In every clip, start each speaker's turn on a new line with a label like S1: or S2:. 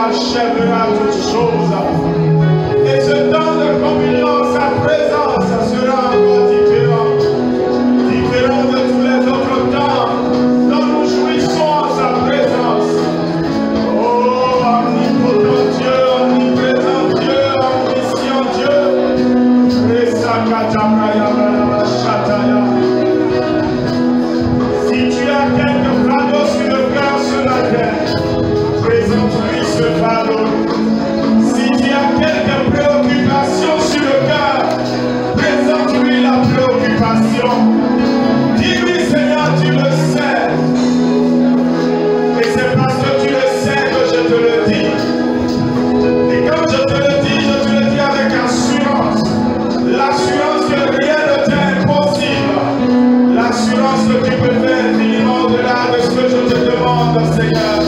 S1: achèvera toutes choses. Et ce temps de communion, sa présence sera encore différent. Différent de tous les autres temps dont nous jouissons en sa présence. Oh, omnipotent Dieu, omniprésent Dieu, omniscient Dieu. Si tu as quelques fardeaux sur le cœur ce matin, présente-lui ce fardeau. Si tu as quelques préoccupations sur le cœur, présente-lui la préoccupation. Dis-lui, Seigneur, tu le sais. Et c'est parce que tu le sais que je te le dis. Et comme je te le dis avec assurance. L'assurance que rien ne t'est impossible. L'assurance que tu peux faire infiniment au-delà de ce que je te demande, Seigneur.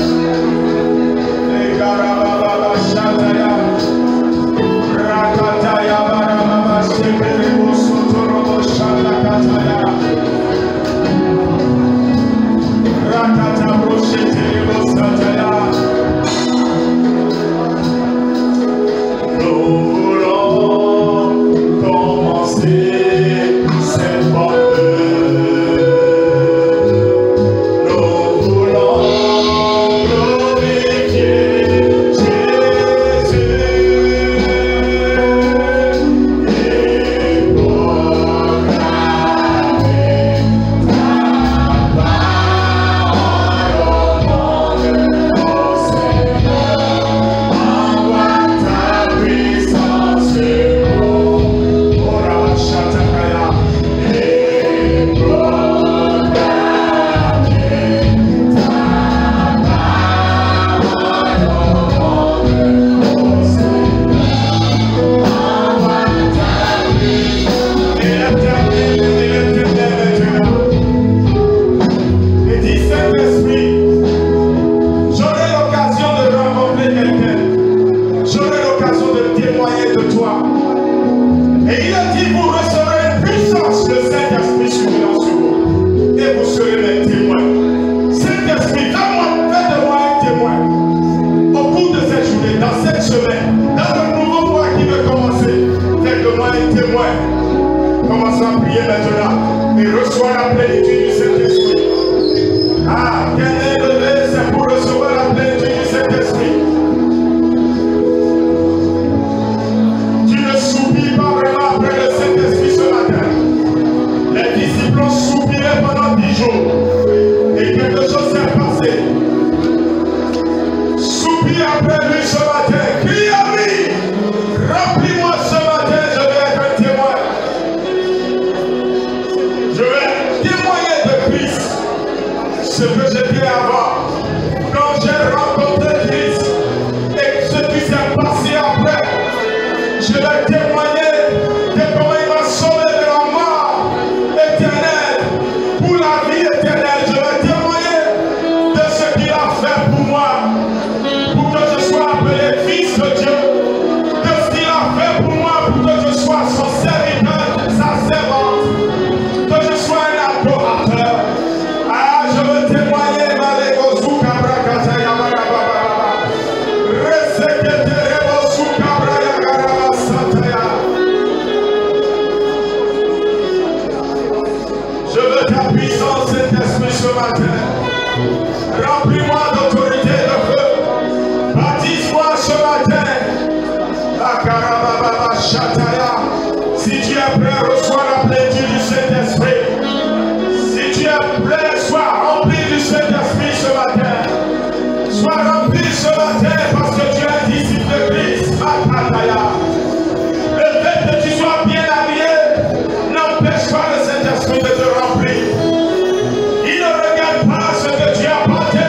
S1: Il ne regarde pas ce que tu as porté,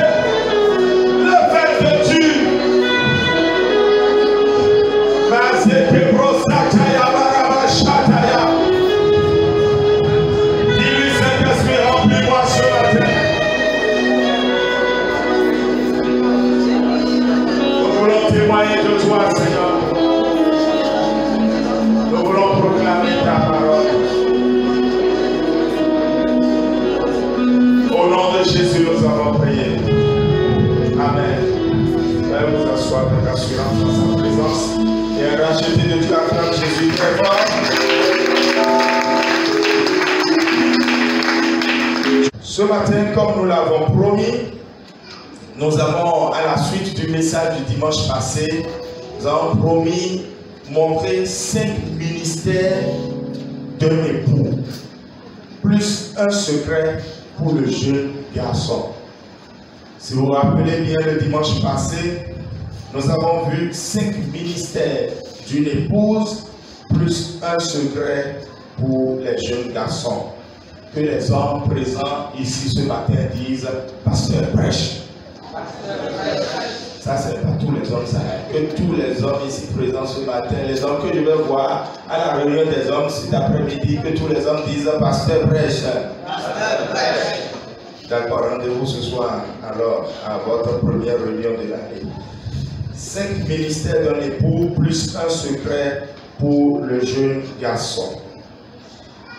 S1: assurance dans sa présence. Et un racheté de Dieu acclame Jésus très fort. Ce matin, comme nous l'avons promis, nous avons, à la suite du message du dimanche passé, nous avons promis montrer 5 ministères d'un époux, plus un secret pour le jeune garçon. Si vous vous rappelez bien le dimanche passé, nous avons vu 5 ministères d'une épouse, plus un secret pour les jeunes garçons. Que les hommes présents ici ce matin disent « Pasteur prêche ». Ça, c'est pas tous les hommes, ça. Que tous les hommes ici présents ce matin, les hommes que je vais voir à la réunion des hommes cet après-midi, que tous les hommes disent « Pasteur prêche ». D'accord, rendez-vous ce soir alors à votre première réunion de l'année. 5 ministères d'un époux plus un secret pour le jeune garçon.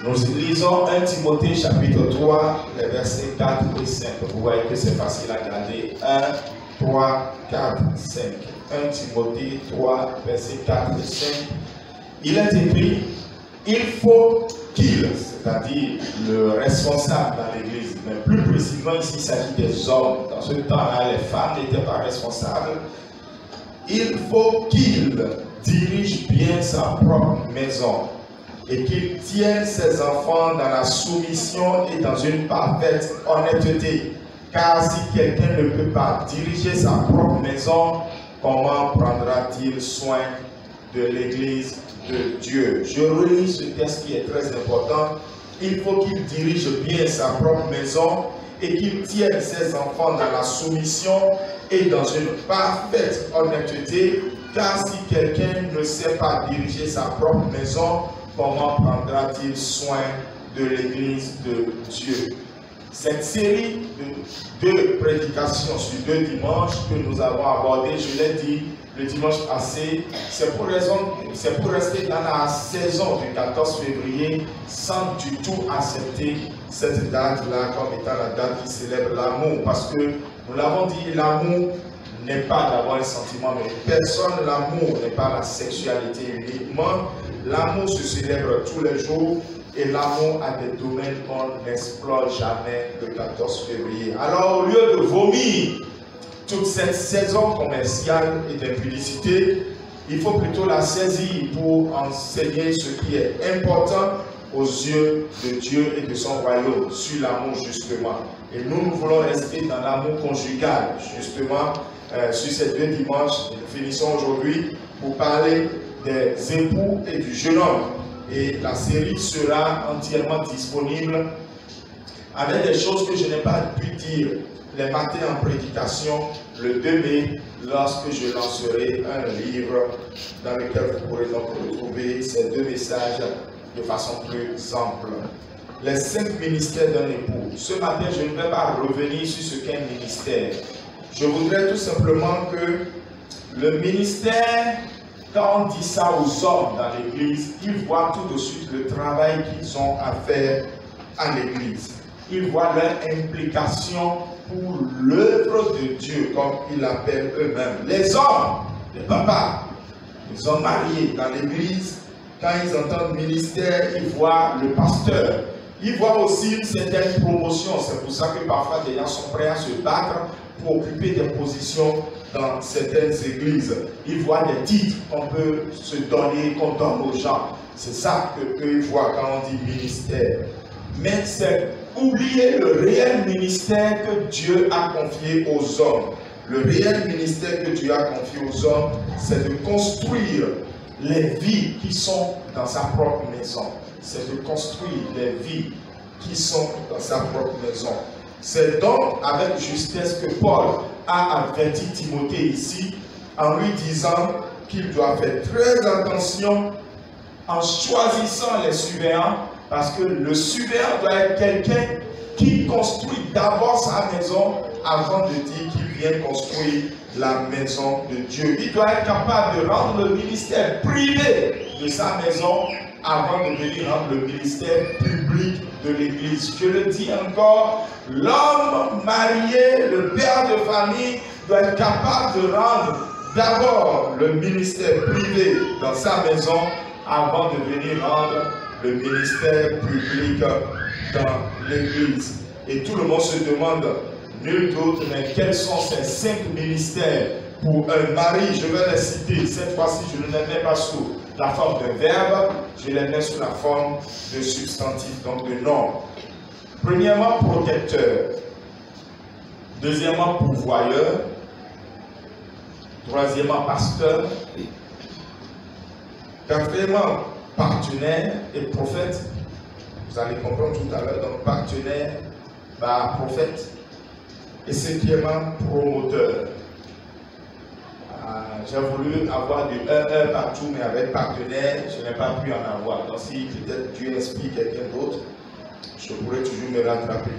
S1: Nous lisons 1 Timothée chapitre 3, les versets 4 et 5. Vous voyez que c'est facile à garder. 1, 3, 4, 5. 1 Timothée 3, versets 4 et 5. Il est écrit, il faut qu'il, c'est-à-dire le responsable dans l'église, mais plus précisément ici il s'agit des hommes. Dans ce temps-là, les femmes n'étaient pas responsables. Il faut qu'il dirige bien sa propre maison et qu'il tienne ses enfants dans la soumission et dans une parfaite honnêteté. Car si quelqu'un ne peut pas diriger sa propre maison, comment prendra-t-il soin de l'église de Dieu? Je relis ce texte qui est très important. Il faut qu'il dirige bien sa propre maison et qu'il tienne ses enfants dans la soumission et dans une parfaite honnêteté. Car si quelqu'un ne sait pas diriger sa propre maison, comment prendra-t-il soin de l'église de Dieu? Cette série de 2 prédications sur 2 dimanches que nous avons abordées, je l'ai dit le dimanche passé, c'est pour rester dans la saison du 14 février sans du tout accepter cette date-là comme étant la date qui célèbre l'amour. Parce que, nous l'avons dit, l'amour n'est pas d'avoir un sentiment mais une personne, l'amour n'est pas la sexualité uniquement. L'amour se célèbre tous les jours et l'amour a des domaines qu'on n'explore jamais le 14 février. Alors, au lieu de vomir toute cette saison commerciale et d'impudicité, il faut plutôt la saisir pour enseigner ce qui est important aux yeux de Dieu et de son royaume, sur l'amour justement. Et nous voulons rester dans l'amour conjugal, justement, sur ces 2 dimanches. Nous finissons aujourd'hui pour parler des époux et du jeune homme. Et la série sera entièrement disponible avec des choses que je n'ai pas pu dire les matins en prédication le 2 mai, lorsque je lancerai un livre dans lequel vous pourrez donc retrouver ces 2 messages de façon plus ample. Les 5 ministères d'un époux. Ce matin, je ne vais pas revenir sur ce qu'est un ministère. Je voudrais tout simplement que le ministère, quand on dit ça aux hommes dans l'église, ils voient tout de suite le travail qu'ils ont à faire à l'église. Ils voient leur implication pour l'œuvre de Dieu, comme ils l'appellent eux-mêmes. Les hommes, les papas, les hommes mariés dans l'église, quand ils entendent ministère, ils voient le pasteur. Ils voient aussi une certaine promotion. C'est pour ça que parfois des gens sont prêts à se battre pour occuper des positions dans certaines églises. Ils voient des titres qu'on peut se donner, qu'on donne aux gens. C'est ça qu'eux voient quand on dit ministère. Mais c'est oublier le réel ministère que Dieu a confié aux hommes. Le réel ministère que Dieu a confié aux hommes, c'est de construire les vies qui sont dans sa propre maison. C'est de construire les vies qui sont dans sa propre maison. C'est donc avec justesse que Paul a averti Timothée ici en lui disant qu'il doit faire très attention en choisissant les surveillants, parce que le surveillant doit être quelqu'un qui construit d'abord sa maison avant de dire qu'il vient construire la maison de Dieu. Il doit être capable de rendre le ministère privé de sa maison avant de venir rendre le ministère public de l'Église. Je le dis encore, l'homme marié, le père de famille, doit être capable de rendre d'abord le ministère privé dans sa maison avant de venir rendre le ministère public dans l'église. Et tout le monde se demande, nul doute, mais quels sont ces 5 ministères pour un mari? Je vais les citer. Cette fois-ci, je ne les mets pas sous la forme d'un verbe, je les mets sous la forme de substantif, donc de nom. Premièrement, protecteur. Deuxièmement, pourvoyeur. Troisièmement, pasteur. Quatrièmement, partenaire et prophète. Vous allez comprendre tout à l'heure. Donc, partenaire, prophète. Et cinquièmement, promoteur. J'ai voulu avoir du 1 partout, mais avec partenaire, je n'ai pas pu en avoir. Donc, si peut-être Dieu inspire quelqu'un d'autre, je pourrais toujours me rattraper.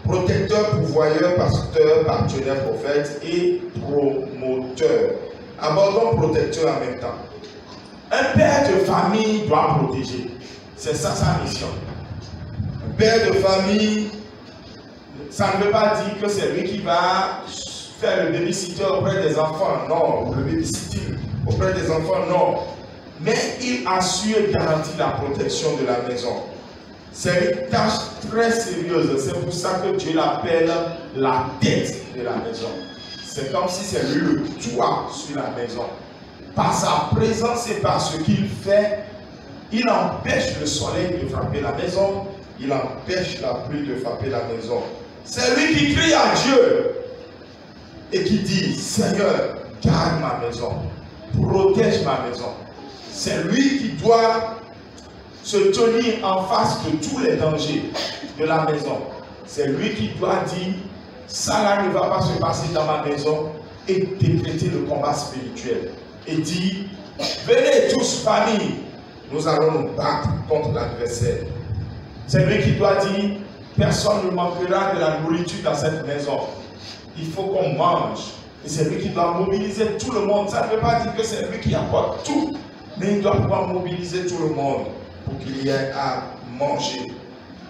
S1: Protecteur, pourvoyeur, pasteur, partenaire, prophète et promoteur. Abordons protecteur en même temps. Un père de famille doit protéger. C'est ça sa mission. Un père de famille, ça ne veut pas dire que c'est lui qui va faire le babysitter auprès des enfants. Non, ou le babysitting auprès des enfants, non. Mais il assure et garantit la protection de la maison. C'est une tâche très sérieuse. C'est pour ça que Dieu l'appelle la tête de la maison. C'est comme si c'est lui le toit sur la maison. Par sa présence et par ce qu'il fait, il empêche le soleil de frapper la maison. Il empêche la pluie de frapper la maison. C'est lui qui crie à Dieu et qui dit, Seigneur, garde ma maison, protège ma maison. C'est lui qui doit se tenir en face de tous les dangers de la maison. C'est lui qui doit dire, ça là ne va pas se passer dans ma maison, et décréter le combat spirituel. Et dire, venez tous famille, nous allons nous battre contre l'adversaire. C'est lui qui doit dire, personne ne manquera de la nourriture dans cette maison. Il faut qu'on mange. Et c'est lui qui doit mobiliser tout le monde. Ça ne veut pas dire que c'est lui qui apporte tout, mais il doit pouvoir mobiliser tout le monde pour qu'il y ait à manger.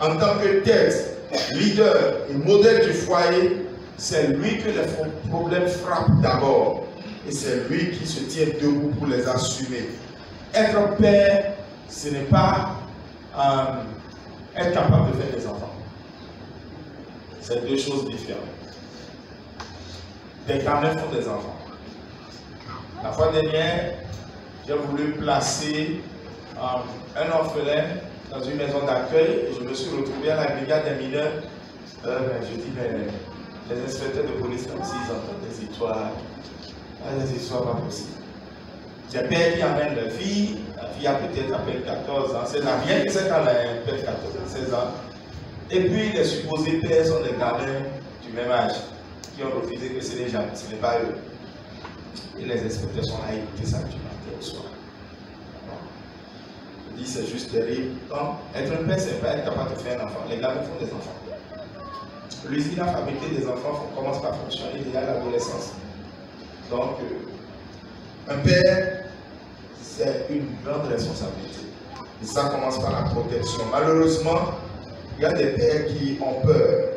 S1: En tant que tête, leader et modèle du foyer, c'est lui que les problèmes frappent d'abord. Et c'est lui qui se tient debout pour les assumer. Être père, ce n'est pas être capable de faire des enfants. C'est deux choses différentes. Des gamins font des enfants. La fois dernière, j'ai voulu placer un orphelin dans une maison d'accueil et je me suis retrouvé à la brigade des mineurs. Je dis, mais les inspecteurs de police, comme s'ils entendent des histoires, des histoires pas possibles. J'ai père qui amène la fille a peut-être à peine 14 ans, c'est la mienne qui sait qu'elle a peut-être 14 ans, 16 ans. Et puis les supposés pères sont des gamins du même âge qui ont refusé que c'est des gens, ce n'est pas eux. Et les inspecteurs sont là à écouter ça du matin au soir. Je dis c'est juste terrible. Donc, être un père, c'est pas être capable de faire un enfant. Les gamins font des enfants. L'usine à fabriquer des enfants commence par fonctionner déjà à l'adolescence. Donc, un père, c'est une grande responsabilité. Et ça commence par la protection. Malheureusement, il y a des pères qui ont peur,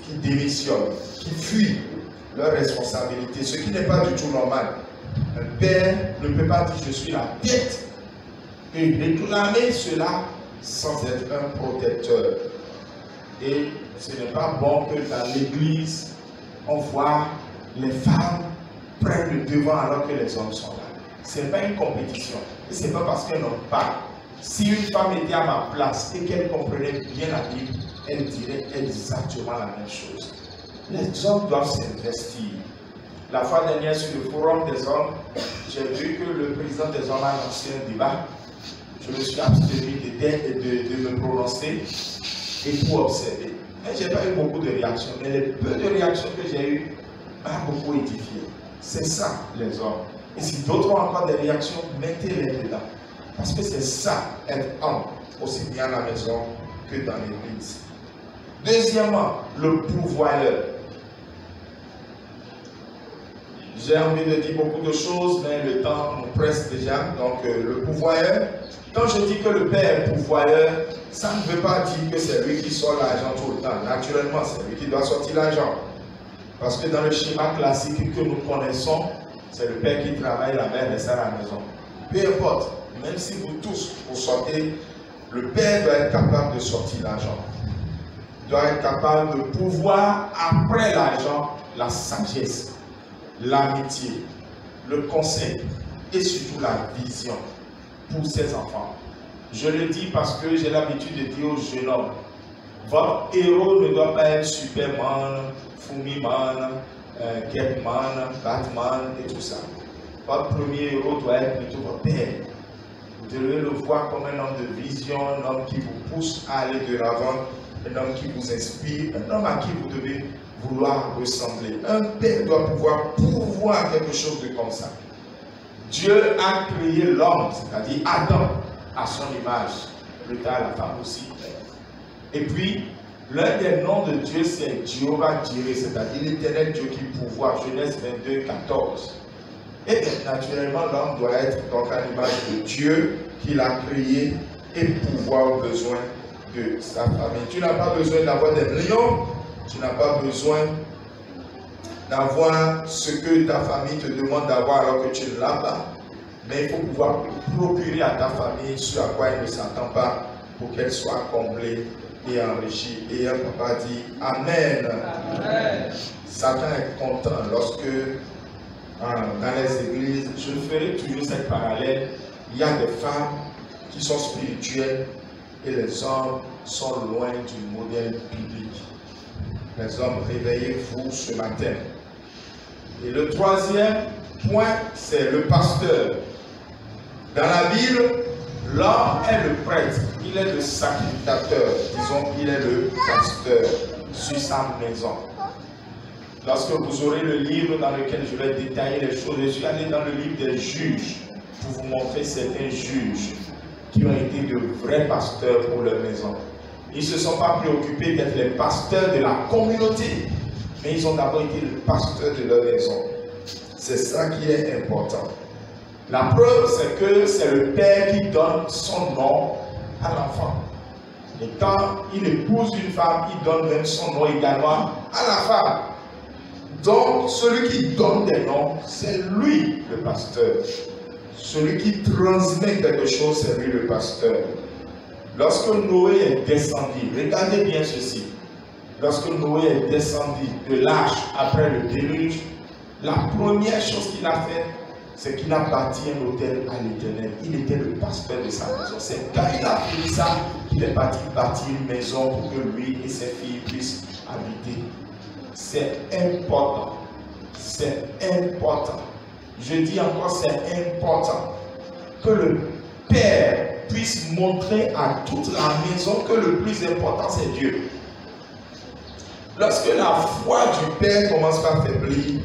S1: qui démissionnent, qui fuient leurs responsabilités, ce qui n'est pas du tout normal. Un père ne peut pas dire je suis la tête et réclamer cela sans être un protecteur. Et ce n'est pas bon que dans l'église, on voit les femmes prennent le devant alors que les hommes sont là. Ce n'est pas une compétition. Et ce n'est pas parce qu'elles n'ont pas. Si une femme était à ma place et qu'elle comprenait bien la Bible, elle dirait exactement la même chose. Les hommes doivent s'investir. La fois dernière, sur le forum des hommes, j'ai vu que le président des hommes a lancé un débat. Je me suis abstenu de me prononcer et pour observer. Mais je n'ai pas eu beaucoup de réactions. Mais les peu de réactions que j'ai eues m'ont beaucoup édifié. C'est ça, les hommes. Et si d'autres ont encore des réactions, mettez-les dedans. Parce que c'est ça, être homme, aussi bien à la maison que dans l'église. Deuxièmement, le pourvoyeur. J'ai envie de dire beaucoup de choses, mais le temps nous presse déjà. Donc, le pourvoyeur, quand je dis que le père est pourvoyeur, ça ne veut pas dire que c'est lui qui sort l'argent tout le temps. Naturellement, c'est lui qui doit sortir l'argent. Parce que dans le schéma classique que nous connaissons, c'est le père qui travaille, la mère reste à la maison. Peu importe, même si vous tous, vous sortez, le père doit être capable de sortir l'argent. Doit être capable de pouvoir, après l'argent, la sagesse, l'amitié, le conseil et surtout la vision pour ses enfants. Je le dis parce que j'ai l'habitude de dire aux jeunes hommes, votre héros ne doit pas être Superman, Fumiman, Catman, Batman et tout ça. Votre premier héros doit être plutôt votre père. Vous devez le voir comme un homme de vision, un homme qui vous pousse à aller de l'avant, un homme qui vous inspire, un homme à qui vous devez vouloir ressembler. Un père doit pouvoir pourvoir quelque chose de comme ça. Dieu a créé l'homme, c'est-à-dire Adam, à son image. Plus tard, la femme aussi. Et puis, l'un des noms de Dieu, c'est Jéhovah Jireh, c'est-à-dire l'éternel Dieu qui pourvoit. Genèse 22, 14. Et naturellement, l'homme doit être donc à l'image de Dieu qu'il a créé et pouvoir aux besoins de sa famille. Tu n'as pas besoin d'avoir des millions, tu n'as pas besoin d'avoir ce que ta famille te demande d'avoir alors que tu ne l'as pas. Mais il faut pouvoir procurer à ta famille ce à quoi elle ne s'attend pas pour qu'elle soit comblée et enrichie. Et un papa dit Amen. Amen. Satan est content lorsque dans les églises, je ferai toujours cette parallèle, il y a des femmes qui sont spirituelles et les hommes sont loin du modèle biblique. Les hommes, réveillez-vous ce matin. Et le troisième point, c'est le pasteur. Dans la Bible, l'homme est le prêtre, il est le sacrificateur, disons qu'il est le pasteur sur sa maison. Lorsque vous aurez le livre dans lequel je vais détailler les choses, je suis allé dans le livre des juges pour vous montrer certains juges qui ont été de vrais pasteurs pour leur maison. Ils ne se sont pas préoccupés d'être les pasteurs de la communauté, mais ils ont d'abord été le pasteur de leur maison. C'est ça qui est important. La preuve, c'est que c'est le père qui donne son nom à l'enfant. Et quand il épouse une femme, il donne même son nom également à la femme. Donc, celui qui donne des noms, c'est lui le pasteur. Celui qui transmet quelque chose, c'est lui le pasteur. Lorsque Noé est descendu, regardez bien ceci. Lorsque Noé est descendu de l'arche après le déluge, la première chose qu'il a fait, c'est qu'il a bâti un autel à l'Éternel. Il était le pasteur de sa maison. C'est quand il a fini ça qu'il est parti bâtir une maison pour que lui et ses filles puissent habiter. C'est important. C'est important. Je dis encore, c'est important que le Père puisse montrer à toute la maison que le plus important, c'est Dieu. Lorsque la foi du Père commence à faiblir,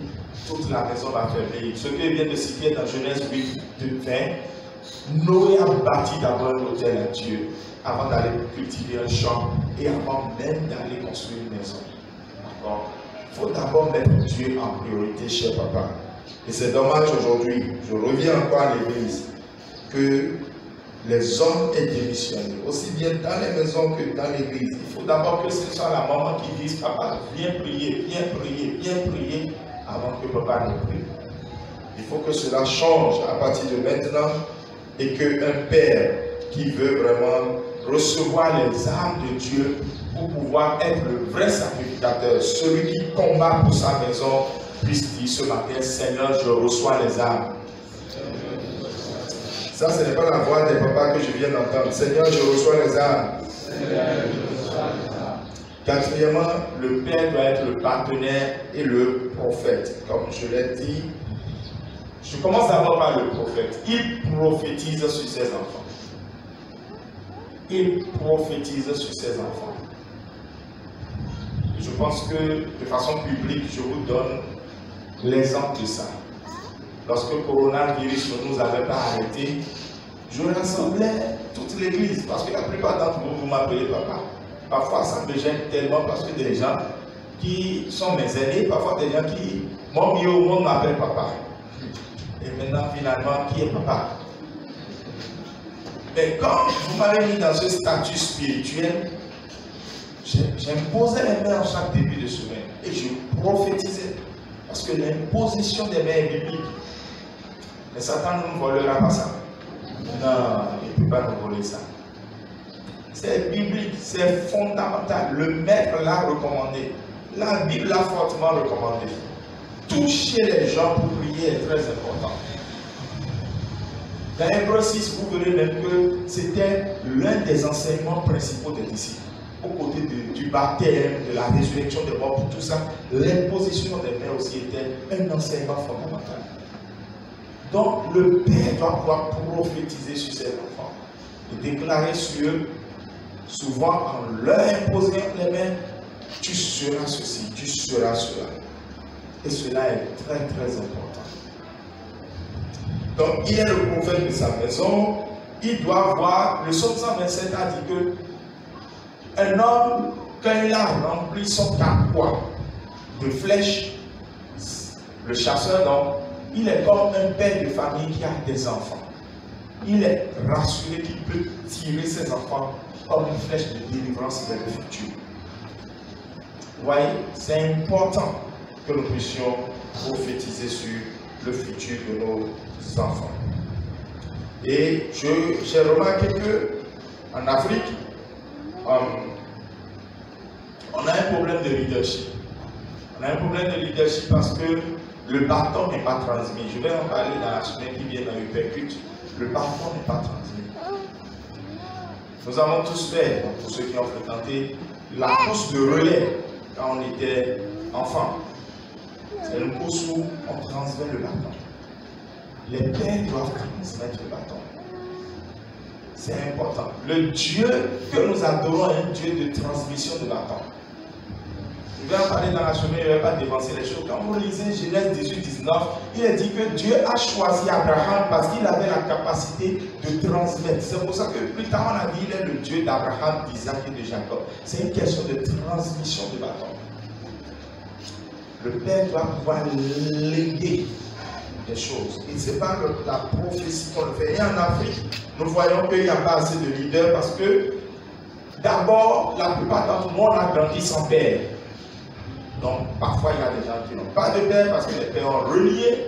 S1: toute la maison va faiblir. Ce que vient de citer dans Genèse 8, 20, Noé a bâti d'abord un autel à Dieu avant d'aller cultiver un champ et avant même d'aller construire une maison. D'accord? Il faut d'abord mettre Dieu en priorité, cher papa. Et c'est dommage aujourd'hui, je reviens encore à l'église, que les hommes aient démissionné, aussi bien dans les maisons que dans l'église. Il faut d'abord que ce soit la maman qui dise, papa, viens prier, viens prier, viens prier, avant que papa ne prie. Il faut que cela change à partir de maintenant et qu'un père qui veut vraiment recevoir les armes de Dieu pour pouvoir être le vrai sacrificateur, celui qui combat pour sa maison, puisse dire ce matin, Seigneur, je reçois les armes. Ça, ce n'est pas la voix des papas que je viens d'entendre. Seigneur, je reçois les armes. Quatrièmement, le père doit être le partenaire et le prophète. Comme je l'ai dit, je commence d'abord par le prophète. Il prophétise sur ses enfants. Il prophétise sur ses enfants. Je pense que de façon publique, je vous donne l'exemple de ça. Lorsque le coronavirus ne nous avait pas arrêté, je rassemblais toute l'église. Parce que la plupart d'entre vous, vous m'appelez papa. Parfois, ça me gêne tellement parce que des gens qui sont mes aînés, parfois des gens qui m'ont mis au monde m'appellent papa. Et maintenant, finalement, qui est papa? Mais quand vous m'avez mis dans ce statut spirituel, j'imposais les mains en chaque début de semaine et je prophétisais. Parce que l'imposition des mains est biblique. Mais Satan ne nous volera pas ça. Non, il ne peut pas nous voler ça. C'est biblique, c'est fondamental. Le maître l'a recommandé. La Bible l'a fortement recommandé. Toucher les gens pour prier est très important. Dans Hébreux 6, vous verrez même que c'était l'un des enseignements principaux des disciples. Aux côtés du baptême, de la résurrection des morts, pour tout ça, l'imposition des mains aussi était un enseignement fondamental. Donc, le Père doit pouvoir prophétiser sur ses enfants et déclarer sur eux, souvent en leur imposant les mains, tu seras ceci, tu seras cela. Et cela est très très important. Donc, il est le prophète de sa maison, il doit voir, le psaume 127 a dit que un homme, quand il a rempli son carquois de flèches, le chasseur, donc, il est comme un père de famille qui a des enfants. Il est rassuré qu'il peut tirer ses enfants comme une flèche de délivrance vers le futur. Vous voyez, c'est important que nous puissions prophétiser sur le futur de nos enfants. Et j'ai remarqué qu'en Afrique, on a un problème de leadership. On a un problème de leadership parce que le bâton n'est pas transmis. Je vais en parler dans la semaine qui vient dans le Percute. Le bâton n'est pas transmis. Nous avons tous fait, donc pour ceux qui ont fréquenté, la course de relais quand on était enfant. C'est une course où on transmet le bâton. Les pères doivent transmettre le bâton. C'est important. Le Dieu que nous adorons est un Dieu de transmission de bâton. Je vais en parler dans la semaine, je ne vais pas dévancer les choses. Quand vous lisez Genèse 18-19, il est dit que Dieu a choisi Abraham parce qu'il avait la capacité de transmettre. C'est pour ça que plus tard on a dit qu'il est le Dieu d'Abraham, d'Isaac et de Jacob. C'est une question de transmission de bâton. Le Père doit pouvoir léguer des choses. Et ce n'est pas la prophétie qu'on le fait. Et en Afrique, nous voyons qu'il n'y a pas assez de leaders parce que d'abord, la plupart d'entre nous, on a grandi sans père. Donc, parfois, il y a des gens qui n'ont pas de père parce que les pères ont renié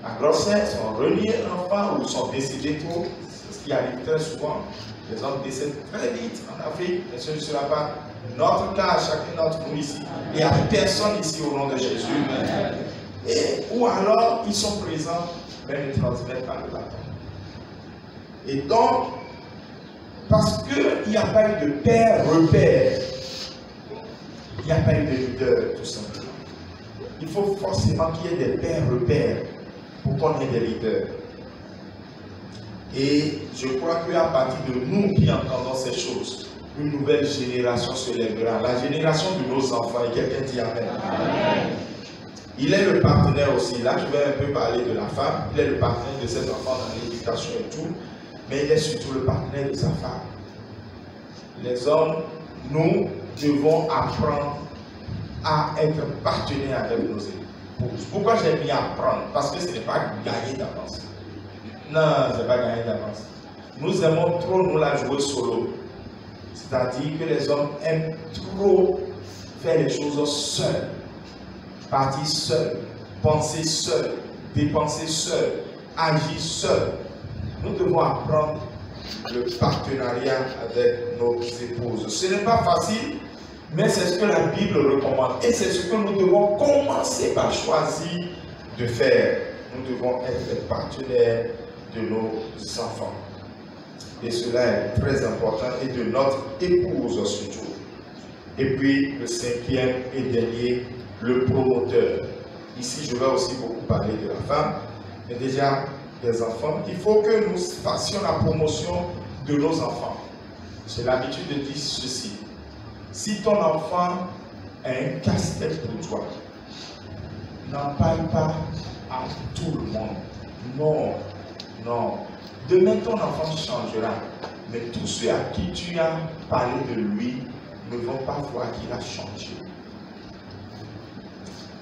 S1: la grossesse, ont renié l'enfant ou sont décédés tôt. C'est ce qui arrive très souvent. Les hommes décèdent très vite en Afrique, mais ce ne sera pas notre cas, chacun d'entre nous ici. Il n'y a personne ici au nom de Jésus. Et, ou alors, ils sont présents, mais ne transmettent pas le bâton. Et donc, parce qu'il n'y a pas eu de père repère, il n'y a pas eu de leader, tout simplement. Il faut forcément qu'il y ait des pères repères pour qu'on ait des leaders. Et je crois qu'à partir de nous qui entendons ces choses, une nouvelle génération se lèvera. La génération de nos enfants, et quelqu'un dit Amen. Amen. Il est le partenaire aussi. Là, je vais un peu parler de la femme. Il est le partenaire de ses enfants dans l'éducation et tout. Mais il est surtout le partenaire de sa femme. Les hommes, nous devons apprendre à être partenaires avec nos épouses. Pourquoi j'ai mis apprendre? Parce que ce n'est pas gagner d'avance. Non, ce n'est pas gagner d'avance. Nous aimons trop nous la jouer solo. C'est-à-dire que les hommes aiment trop faire les choses seuls. Partir seul, penser seul, dépenser seul, agir seul. Nous devons apprendre le partenariat avec nos épouses. Ce n'est pas facile, mais c'est ce que la Bible recommande. Et c'est ce que nous devons commencer par choisir de faire. Nous devons être les partenaires de nos enfants. Et cela est très important, et de notre épouse surtout. Et puis, le cinquième et dernier, le promoteur. Ici, je vais aussi beaucoup parler de la femme, mais déjà des enfants. Il faut que nous fassions la promotion de nos enfants. J'ai l'habitude de dire ceci. Si ton enfant a un casse-tête pour toi, n'en parle pas à tout le monde. Non, non. Demain, ton enfant changera. Mais tous ceux à qui tu as parlé de lui ne vont pas voir qu'il a changé.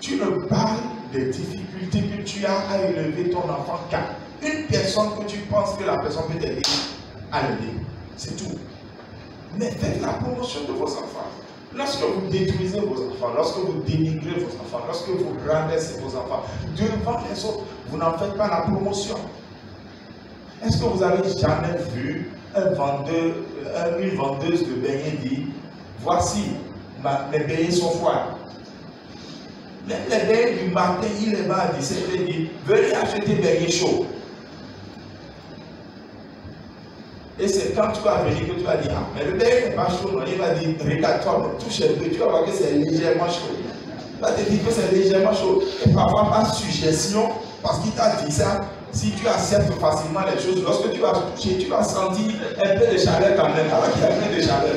S1: Tu ne parles des difficultés que tu as à élever ton enfant qu'à une personne que tu penses que la personne peut t'aider à l'aider. C'est tout. Mais faites la promotion de vos enfants. Lorsque vous détruisez vos enfants, lorsque vous dénigrez vos enfants, lorsque vous rabaissez vos enfants devant les autres, vous n'en faites pas la promotion. Est-ce que vous avez jamais vu une vendeuse de beignets dire « Voici, mes beignets sont froids ». Même les beignets du matin, il est bas à 17h et dit « Venez acheter beignets chauds ». Et c'est quand tu vas venir que tu vas dire, ah, mais le beignet n'est pas chaud, non. Il va dire, regarde-toi, touche un peu, tu vas voir que c'est légèrement chaud. Il va te dire que c'est légèrement chaud. Et parfois par suggestion, parce qu'il t'a dit ça, si tu acceptes facilement les choses, lorsque tu vas toucher, tu vas sentir un peu de chaleur quand même, alors qu'il y a plein de chaleur.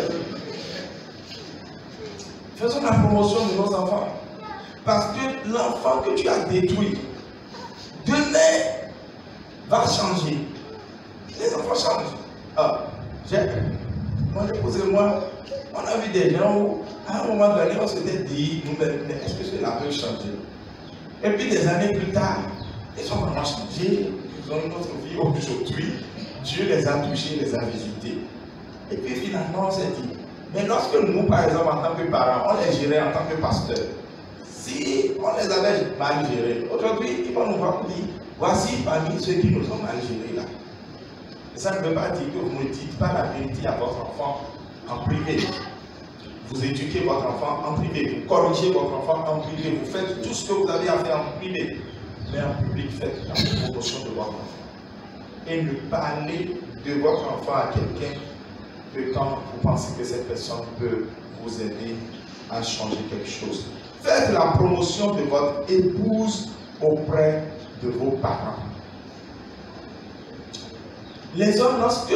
S1: Faisons la promotion de nos enfants. Parce que l'enfant que tu as détruit, demain, va changer. Les enfants changent. Ah, mon épouse et moi, on a vu des gens où, à un moment donné, on s'était dit, mais est-ce que cela peut changer? Et puis des années plus tard, ils ont vraiment changé, ils ont une autre vie aujourd'hui. Dieu les a touchés, les a visités. Et puis finalement, on s'est dit, mais lorsque nous, par exemple, en tant que parents, on les gérait en tant que pasteurs, si on les avait mal gérés, aujourd'hui, ils vont nous voir dire, voici parmi ceux qui nous ont mal gérés là. Et ça ne veut pas dire que vous ne dites pas la vérité à votre enfant en privé. Vous éduquez votre enfant en privé, vous corrigez votre enfant en privé, vous faites tout ce que vous avez à faire en privé. Mais en public, faites la promotion de votre enfant. Et ne parlez de votre enfant à quelqu'un que quand vous pensez que cette personne peut vous aider à changer quelque chose. Faites la promotion de votre épouse auprès de vos parents. Les hommes, lorsque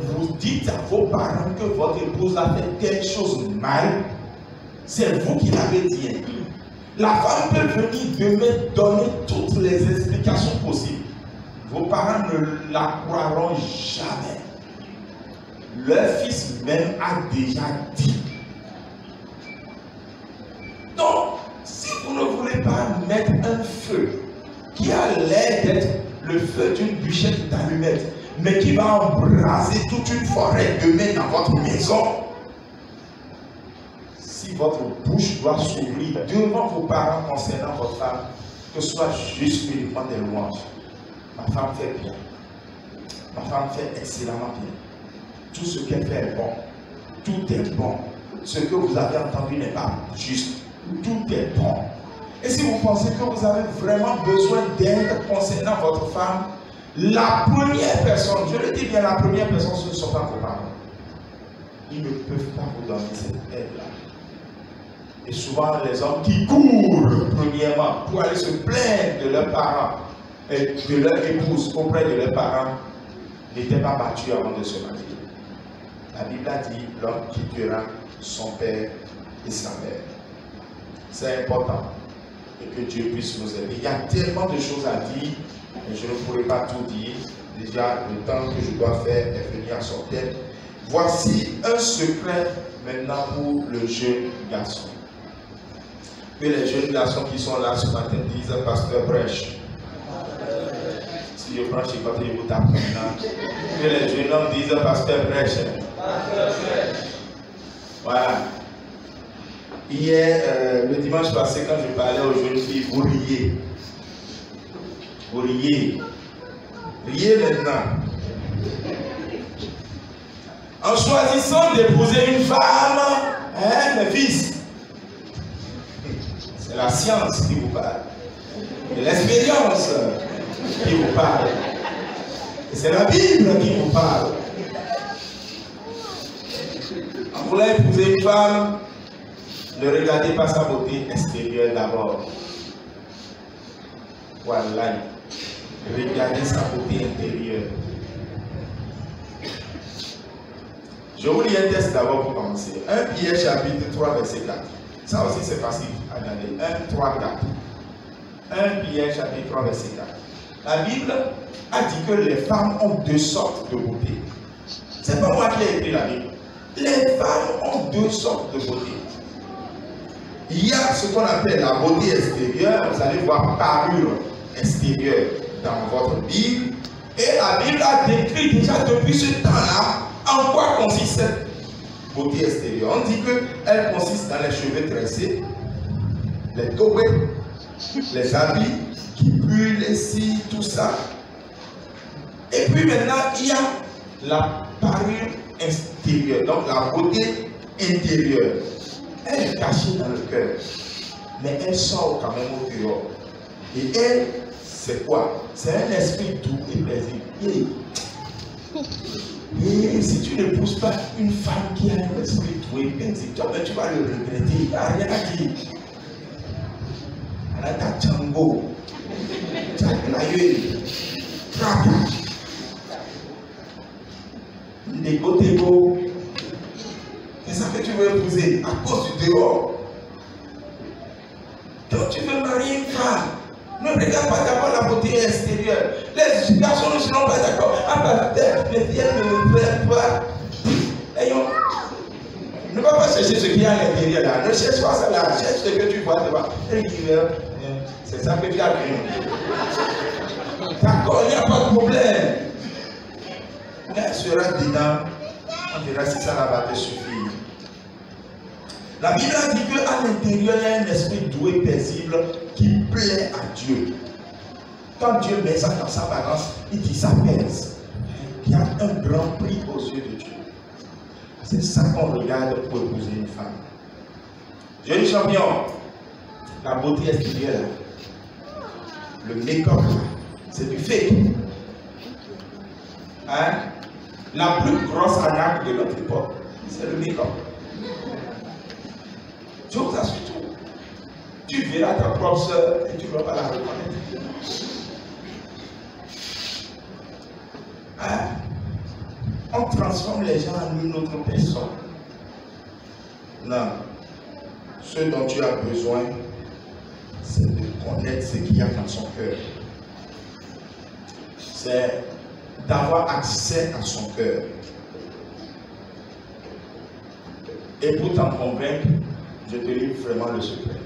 S1: vous dites à vos parents que votre épouse a fait quelque chose de mal, c'est vous qui l'avez dit. La femme peut venir demain donner toutes les explications possibles. Vos parents ne la croiront jamais. Leur fils même a déjà dit. Donc, si vous ne voulez pas mettre un feu qui a l'air d'être le feu d'une bûchette d'allumettes, mais qui va embraser toute une forêt demain dans votre maison, si votre bouche doit s'ouvrir devant vos parents concernant votre femme, que ce soit juste uniquement des louanges. Ma femme fait bien. Ma femme fait excellemment bien. Tout ce qu'elle fait est bon. Tout est bon. Ce que vous avez entendu n'est pas juste. Tout est bon. Et si vous pensez que vous avez vraiment besoin d'aide concernant votre femme, la première personne, je le dis bien, la première personne, ce ne sont pas vos parents. Ils ne peuvent pas vous donner cette aide-là. Et souvent, les hommes qui courent, premièrement, pour aller se plaindre de leurs parents et de leur épouse auprès de leurs parents, n'étaient pas battus avant de se marier. La Bible a dit, l'homme quittera son père et sa mère. C'est important. Et que Dieu puisse nous aider. Il y a tellement de choses à dire. Et je ne pourrai pas tout dire. Déjà, le temps que je dois faire est venu à son terme. Voici un secret maintenant pour le jeune garçon. Que les jeunes garçons qui sont là ce matin disent, pasteur prêche. Si je prends chez côté, je vous tape maintenant. Que les jeunes hommes disent, pasteur prêche. Voilà. Hier, le dimanche passé, quand je parlais aux jeunes filles, vous riez. Vous riez. Riez maintenant. En choisissant d'épouser une femme, hein, mes fils, c'est la science qui vous parle. C'est l'expérience qui vous parle. Et c'est la Bible qui vous parle. En voulant épouser une femme, ne regardez pas sa beauté extérieure d'abord. Voilà. Regardez sa beauté intérieure. Je vous lis un texte d'abord pour commencer. 1 Pierre chapitre 3 verset 4. Ça aussi c'est facile à regarder. 1, 3, 4. 1 Pierre chapitre 3 verset 4. La Bible a dit que les femmes ont deux sortes de beauté. C'est pas moi qui ai écrit la Bible. Les femmes ont deux sortes de beauté. Il y a ce qu'on appelle la beauté extérieure. Vous allez voir parure extérieure dans votre Bible. Et la Bible a décrit déjà depuis ce temps-là en quoi consiste cette beauté extérieure. On dit que Elle consiste dans les cheveux tressés, les tobets, les habits qui puent, les cils, tout ça. Et puis maintenant, il y a la parure extérieure, donc la beauté intérieure. Elle est cachée dans le cœur, mais elle sort quand même au dehors. Et elle, c'est quoi? C'est un esprit doux et paisible. Et si tu ne pousses pas une femme qui a un esprit doux et paisible, tu vas le regretter. Il n'y a rien à dire. Elle a ta tchango, ta glaïeul, traka, dégotégo. C'est ça que tu veux épouser à cause du dehors. Donc tu veux marier une femme. Ne regarde pas d'abord la beauté extérieure. Les garçons ne seront pas d'accord. Ah bah, mais si elle ne veut pas. Ayons. Ne va pas chercher ce qu'il y a à l'intérieur là. Ne cherche pas ça là. Cherche ce que tu vois devant. C'est ça que tu as vu. D'accord, il n'y a pas de problème. Elle sera dedans. On verra si ça va te suffire. La Bible a dit qu'à l'intérieur, il y a un esprit doux et paisible qui plaît à Dieu. Quand Dieu met ça dans sa balance, il dit ça pèse. Il y a un grand prix aux yeux de Dieu. C'est ça qu'on regarde pour épouser une femme. Jeune champion, la beauté extérieure, le make-up, c'est du fake. Hein? La plus grosse arnaque de notre époque, c'est le make-up. Je vous assure tout. Tu verras ta propre soeur et tu ne vas pas la reconnaître. Hein? On transforme les gens en une autre personne. Non. Ce dont tu as besoin, c'est de connaître ce qu'il y a dans son cœur. C'est d'avoir accès à son cœur. Et pour t'en convaincre, je te livre vraiment le secret.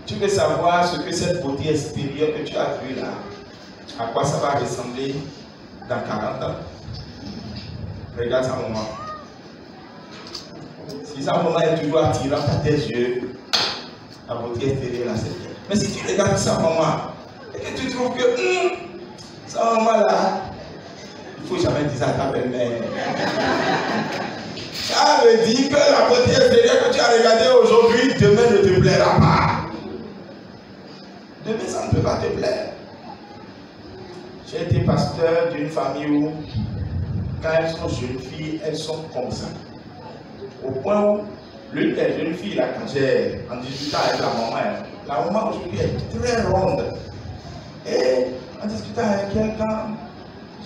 S1: Tu veux savoir ce que cette beauté extérieure que tu as vue là, à quoi ça va ressembler dans 40 ans? Regarde sa maman. Si sa maman est toujours attirante à tes yeux, la beauté extérieure là, c'est bien. Mais si tu regardes sa maman et que tu trouves que sa maman là, il ne faut jamais dire ça à ta belle-mère. Ça veut dire que la beauté extérieure que tu as regardée aujourd'hui, demain ne te plaira pas. Demain, ça ne peut pas te plaire. J'ai été pasteur d'une famille où, quand elles sont jeunes filles, elles sont comme ça. Au point où, l'une des jeunes filles, là, quand j'ai en discutant avec la maman aujourd'hui est très ronde. Et en discutant avec elle, quand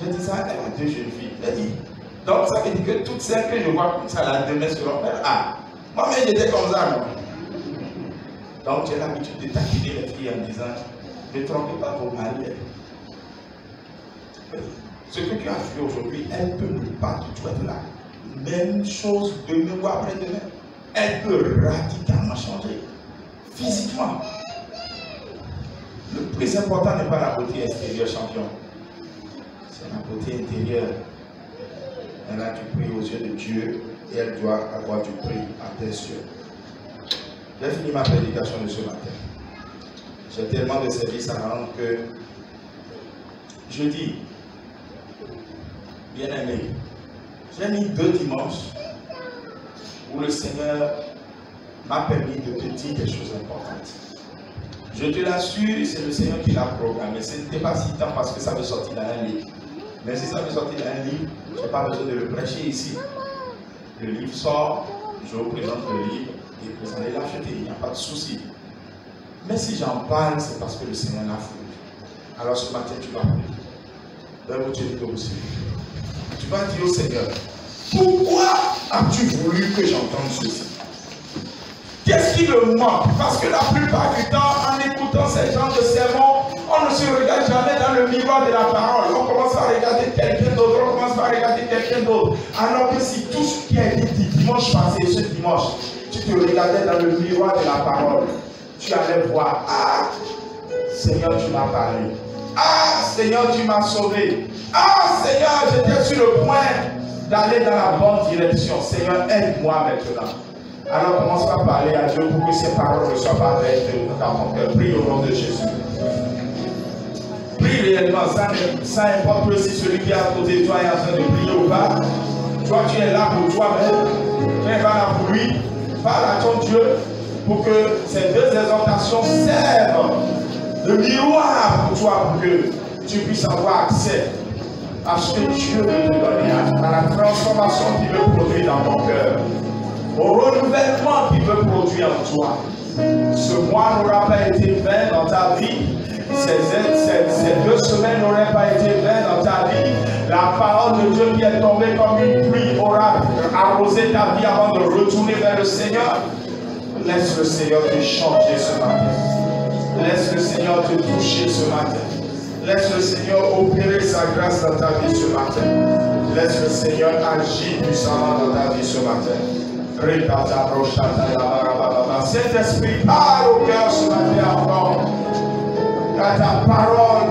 S1: je dis ça, elle a deux jeunes filles. Elle dit, donc ça veut dire que toutes celles que je vois comme ça, là, demain seront faire. Ah, moi-même j'étais comme ça, non? Donc j'ai l'habitude de taquiner les filles en disant, ne trompez pas vos maris. Ce que tu as vu aujourd'hui, elle peut ne pas du tout être là. Même chose demain ou après-demain. Elle peut radicalement changer. Physiquement. Le plus important n'est pas la beauté extérieure, champion. C'est la beauté intérieure. Elle a du prix aux yeux de Dieu et elle doit avoir du prix à tes yeux. J'ai fini ma prédication de ce matin. J'ai tellement de services à rendre que je dis, bien aimé, j'ai mis 2 dimanches où le Seigneur m'a permis de te dire des choses importantes. Je te l'assure, c'est le Seigneur qui l'a programmé. Ce n'était pas si tant parce que ça veut sortir dans un livre. Mais si ça veut sortir dans un livre, je n'ai pas besoin de le prêcher ici. Le livre sort, je vous présente le livre et vous allez l'acheter, il n'y a pas de souci. Mais si j'en parle, c'est parce que le Seigneur l'a voulu. Alors ce matin, tu vas prier. Tu vas dire au Seigneur, pourquoi as-tu voulu que j'entende ceci? Qu'est-ce qui me manque? Parce que la plupart du temps, en écoutant ces genres de sermons, on ne se regarde jamais dans le miroir de la parole. On commence à regarder quelqu'un d'autre, on commence à regarder quelqu'un d'autre. Alors que si tout ce qui a été dit dimanche passé, ce dimanche, tu te regardais dans le miroir de la parole, tu allais voir, ah, Seigneur, tu m'as parlé. Ah, Seigneur, tu m'as sauvé. Ah, Seigneur, j'étais sur le point d'aller dans la bonne direction. Seigneur, aide-moi maintenant. Alors commence par parler à Dieu pour que ces paroles ne soient pas bêtes dans ton cœur. Prie au nom de Jésus. Prie réellement, ça importe si celui qui est à côté de toi est en train de prier ou pas. Toi, tu es là pour toi-même. Tu es là pour lui. Parle à ton Dieu pour que ces deux exhortations servent de miroir pour toi, pour que tu puisses avoir accès à ce que Dieu veut te donner, à la transformation qu'il veut produire dans ton cœur, au renouvellement qu'il veut produire en toi. Ce mois n'aura pas été vain dans ta vie. Ces 2 semaines n'auraient pas été vaines dans ta vie. La parole de Dieu qui est tombée comme une pluie aura arrosé ta vie avant de retourner vers le Seigneur. Laisse le Seigneur te changer ce matin. Laisse le Seigneur te toucher ce matin. Laisse le Seigneur opérer sa grâce dans ta vie ce matin. Laisse le Seigneur agir puissamment dans ta vie ce matin. Saint-Esprit, parle au cœur ce matin encore. Car ta parole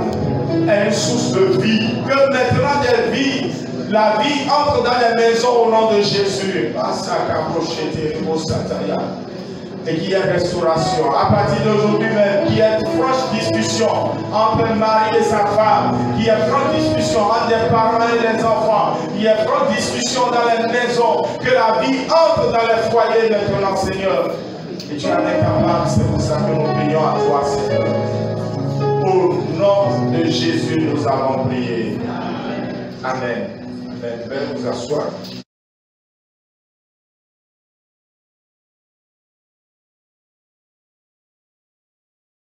S1: est une source de vie. Que maintenant des vies, la vie entre dans les maisons au nom de Jésus. Et qu'il y ait restauration. À partir d'aujourd'hui même, qu'il y ait franche discussion entre le mari et sa femme, qu'il y ait franche discussion entre les parents et les enfants, qu'il y ait franche discussion dans les maisons, que la vie entre dans les foyers maintenant, Seigneur. Et tu en es capable, c'est pour ça que nous prions à toi, Seigneur. Au nom de Jésus, nous avons prié. Amen. Amen. Veuillez vous asseoir.